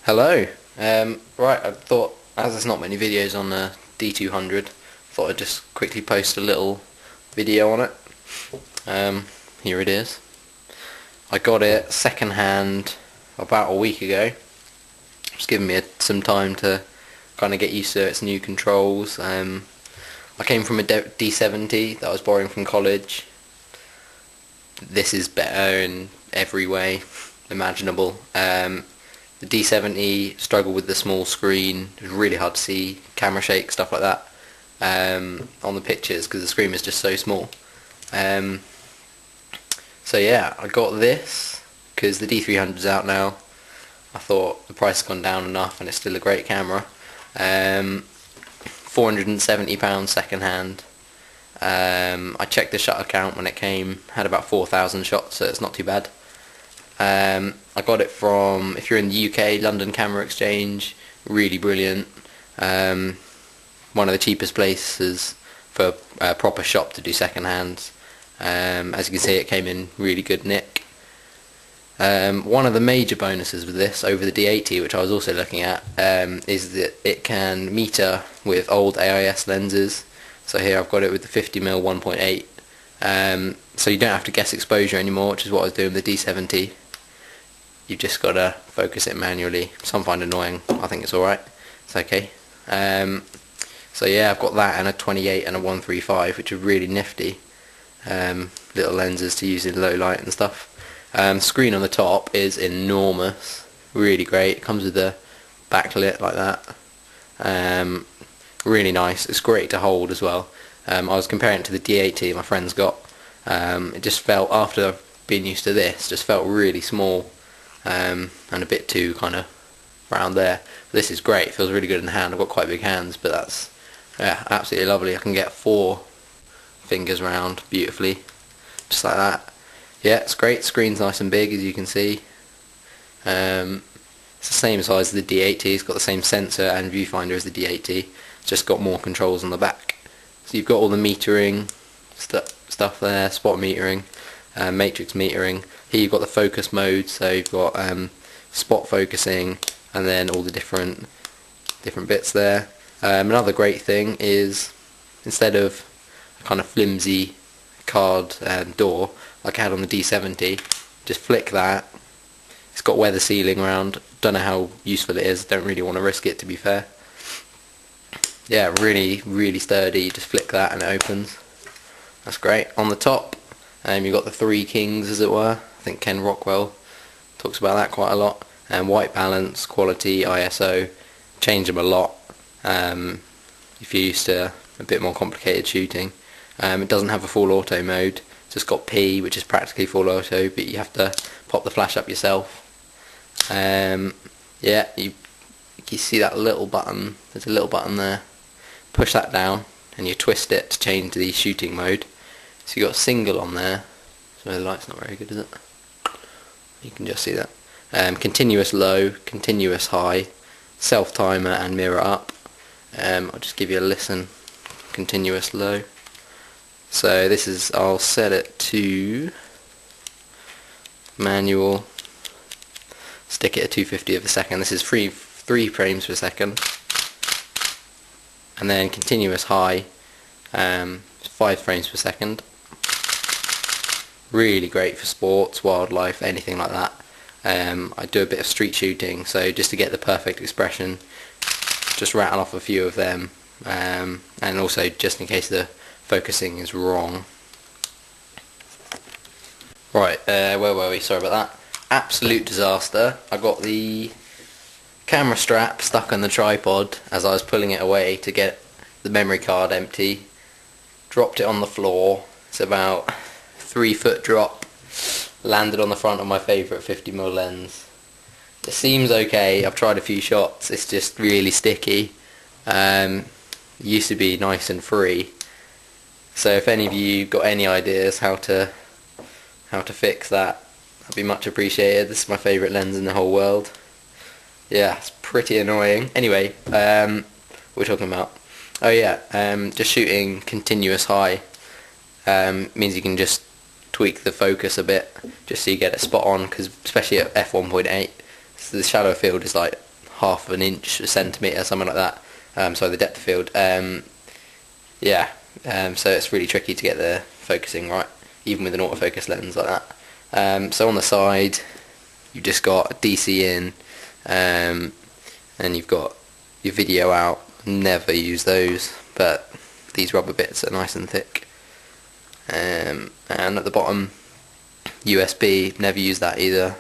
Hello. Right, I thought, as there's not many videos on the D200, thought I'd just quickly post a little video on it. Here it is. I got it second hand about a week ago. It's given me some time to kind of get used to its new controls. I came from a D70 that I was borrowing from college. This is better in every way imaginable. The D70 struggled with the small screen. It was really hard to see camera shake, stuff like that, on the pictures because the screen was just so small. So yeah, I got this because the D300 is out now. I thought the price has gone down enough and it's still a great camera. £470 second hand. I checked the shutter count when it came, had about 4,000 shots, so it's not too bad. I got it from, if you're in the UK, London Camera Exchange. Really brilliant. One of the cheapest places for a proper shop to do second hands. As you can see, it came in really good nick. One of the major bonuses with this over the D80, which I was also looking at, is that it can meter with old AIS lenses. So here I've got it with the 50mm 1.8. So you don't have to guess exposure anymore, which is what I was doing with the D70. You've just got to focus it manually. Some find annoying. I think it's alright. It's okay. So yeah, I've got that and a 28 and a 135, which are really nifty. Little lenses to use in low light and stuff. Screen on the top is enormous. Really great. It comes with a backlit like that. Really nice. It's great to hold as well. I was comparing it to the D80 my friend's got. It just felt, after being used to this, just felt really small. And a bit too kind of round there. This is great, feels really good in the hand. I've got quite big hands, but that's absolutely lovely. I can get 4 fingers round beautifully, just like that. Yeah, it's great. Screen's nice and big, as you can see. It's the same size as the D80. It's got the same sensor and viewfinder as the D80. It's just got more controls on the back. So you've got all the metering stuff there, spot metering, matrix metering. Here you've got the focus mode, so you've got spot focusing and then all the different bits there. Another great thing is, instead of a kind of flimsy card door like I had on the D70, just flick that. It's got weather sealing around. Don't know how useful it is, don't really want to risk it, to be fair. Yeah, really sturdy. Just flick that and it opens. That's great. On the top you've got the 3 kings, as it were. I think Ken Rockwell talks about that quite a lot. White balance, quality, ISO, change them a lot if you're used to a bit more complicated shooting. It doesn't have a full auto mode. It's just got P, which is practically full auto, but you have to pop the flash up yourself. Yeah, you see that little button. There's a little button there. Push that down and you twist it to change the shooting mode. So you've got single on there. So the light's not very good, is it? You can just see that. Continuous low, continuous high, self timer and mirror up. I'll just give you a listen. Continuous low. So this is, I'll set it to manual. Stick it at 250 of a second. This is 3 frames per second. And then continuous high, 5 frames per second. Really great for sports, wildlife, anything like that. I do a bit of street shooting, so just to get the perfect expression, just rattle off a few of them, and also just in case the focusing is wrong. Right, where were we? Sorry about that. Absolute disaster. I got the camera strap stuck on the tripod as I was pulling it away to get the memory card empty. Dropped it on the floor. It's about 3 foot drop. Landed on the front of my favourite 50mm lens. It seems okay. I've tried a few shots. It's just really sticky. It used to be nice and free. So if any of you got any ideas how to fix that, that'd be much appreciated. This is my favourite lens in the whole world. Yeah, it's pretty annoying. Anyway, what are we talking about? Oh yeah, just shooting continuous high means you can just tweak the focus a bit, just so you get it spot on, because especially at f1.8, so the shallow field is like half an inch, a centimetre, something like that. So the depth of field. So it's really tricky to get the focusing right, even with an autofocus lens like that. So on the side, you've just got a DC in, and you've got your video out. Never use those, but these rubber bits are nice and thick. And at the bottom, USB, never use that either.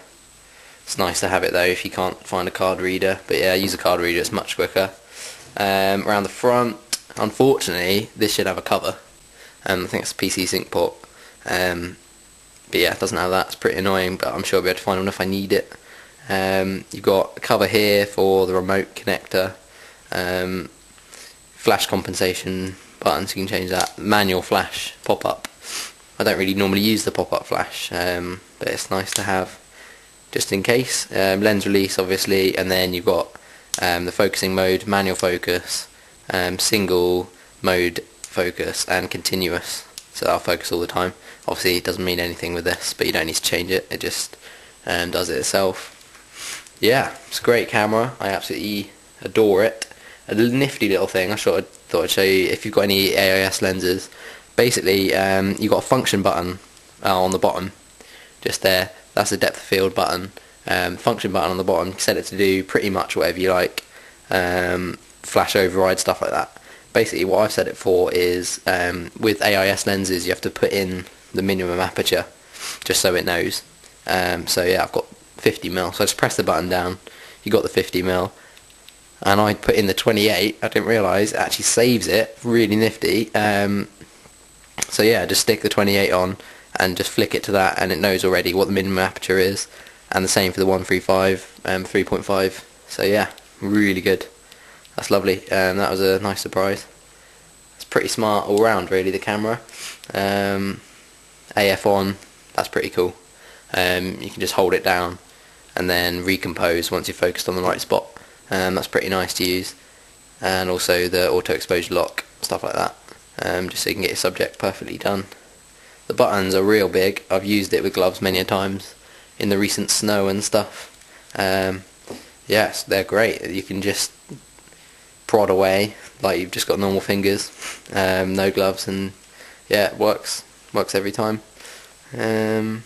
It's nice to have it though if you can't find a card reader, but yeah, use a card reader, it's much quicker. Around the front, unfortunately, this should have a cover. I think it's a PC sync port. But yeah, it doesn't have that. It's pretty annoying, but I'm sure I'll be able to find one if I need it. You've got a cover here for the remote connector. Flash compensation buttons, you can change that. Manual flash pop-up. I don't really normally use the pop-up flash, but it's nice to have just in case. Lens release, obviously, and then you've got the focusing mode, manual focus, single mode focus, and continuous. So that'll focus all the time. Obviously it doesn't mean anything with this, but you don't need to change it, it just does it itself. Yeah, it's a great camera, I absolutely adore it. A nifty little thing I thought I'd show you if you've got any AIS lenses. Basically, you've got a function button on the bottom, just there, that's the depth of field button. Function button on the bottom, you can set it to do pretty much whatever you like, flash override, stuff like that. Basically what I've set it for is, with AIS lenses you have to put in the minimum aperture, just so it knows. So yeah, I've got 50mm, so I just press the button down, you got the 50mm, and I put in the 28, I didn't realise, it actually saves it, really nifty. So yeah, just stick the 28 on, and just flick it to that, and it knows already what the minimum aperture is, and the same for the 135, 3.5, so yeah, really good. That's lovely, and that was a nice surprise. It's pretty smart all round really, the camera. AF on, that's pretty cool. You can just hold it down and then recompose once you're focused on the right spot. That's pretty nice to use. And also the auto exposure lock, stuff like that, just so you can get your subject perfectly done. The buttons are real big, I've used it with gloves many a times in the recent snow and stuff. Yes, they're great, you can just prod away like you've just got normal fingers, no gloves, and yeah, it works every time. Yeah,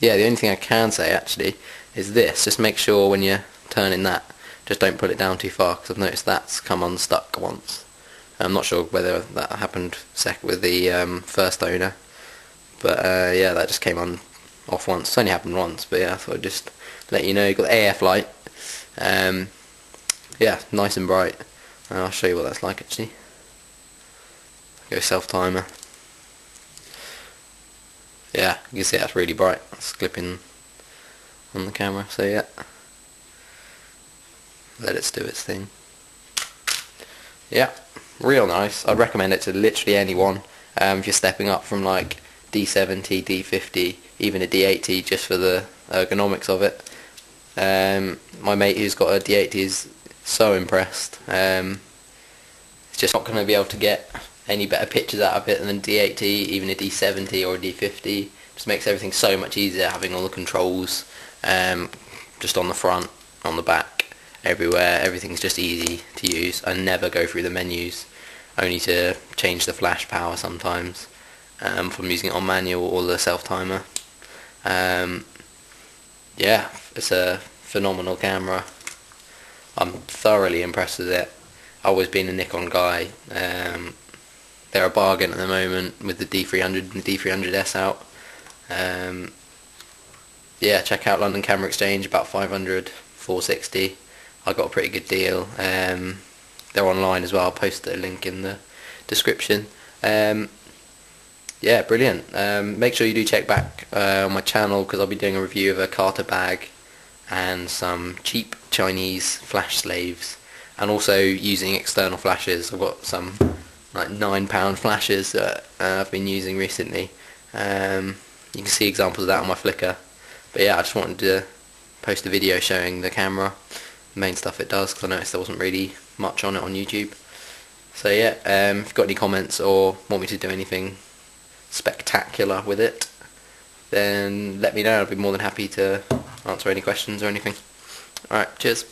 the only thing I can say actually is this, just make sure when you're turning that, just don't put it down too far, because I've noticed that's come unstuck once. I'm not sure whether that happened with the first owner, but yeah, that just came off once. It's only happened once, but yeah, I thought I'd just let you know. You've got the AF light, yeah, nice and bright. I'll show you what that's like actually. Go self timer. Yeah, you can see that's really bright. That's clipping on the camera, so yeah. Let it do its thing. Yeah, real nice. I'd recommend it to literally anyone. If you're stepping up from like D70, D50, even a D80, just for the ergonomics of it. My mate who's got a D80 is so impressed. It's just not going to be able to get any better pictures out of it than a D80, even a D70 or a D50. Just makes everything so much easier, having all the controls just on the front, on the back, everywhere. Everything's just easy to use. I never go through the menus, only to change the flash power sometimes from using it on manual or the self timer. Yeah, it's a phenomenal camera. I'm thoroughly impressed with it. I've always been a Nikon guy. They're a bargain at the moment with the D300 and the D300S out. Yeah, check out London Camera Exchange, about 500, 460. I got a pretty good deal. They're online as well. I'll post a link in the description. Yeah, brilliant. Make sure you do check back on my channel, because I'll be doing a review of a Carter bag and some cheap Chinese flash slaves, and also using external flashes. I've got some like £9 flashes that I've been using recently. You can see examples of that on my Flickr. But yeah, I just wanted to post a video showing the camera, the main stuff it does, because I noticed there wasn't really much on it on YouTube. So yeah, if you've got any comments or want me to do anything spectacular with it, then let me know. I'll be more than happy to answer any questions or anything. Alright, cheers.